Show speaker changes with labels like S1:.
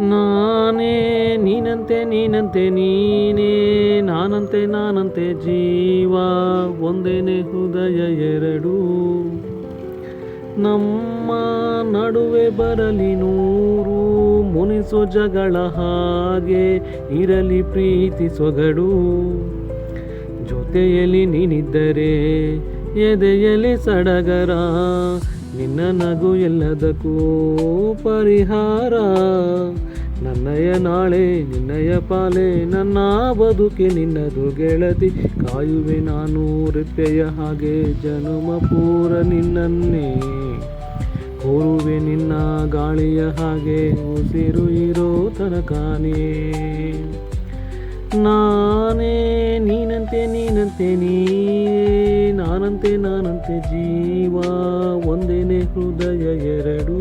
S1: ನಾನೇ ನೀನಂತೆ ನೀನಂತೆ ನೀನೇ, ನಾನಂತೆ ನಾನಂತೆ ಜೀವ ಒಂದೇನೆ ಹೃದಯ ಎರಡು. ನಮ್ಮ ನಡುವೆ ಬರಲಿ ನೂರು ಮುನಿಸೋ ಜಗಳ, ಹಾಗೆ ಇರಲಿ ಪ್ರೀತಿ ಸೊಗಡು. ಜೊತೆಯಲ್ಲಿ ನೀನಿದ್ದರೆ ಎದೆಯಲ್ಲಿ ಸಡಗರ, ನಿನ್ನ ನಗು ಎಲ್ಲದಕ್ಕೂ ಪರಿಹಾರ. ನನ್ನಯ ನಾಳೆ ನಿನ್ನಯ ಪಾಲೆ, ನನ್ನ ಬದುಕೆ ನಿನ್ನದು ಗೆಳತಿ. ಕಾಯುವೆ ನಾನು ರೆಪ್ಪೆಯ ಹಾಗೆ ಜನುಮ ಪೂರ ನಿನ್ನನ್ನೇ, ಕೋರುವೆ ನಿನ್ನ ಗಾಳಿಯ ಹಾಗೆ ಉಸಿರು ಇರೋ ತನಕಾನೇ. ನಾನೇ ನೀನಂತೆ ನೀನಂತೆ ನೀನೇ, ನಾನಂತೆ ನಾನಂತೆ ಜೀವ ಒಂದೇನೆ ಹೃದಯ ಎರಡು.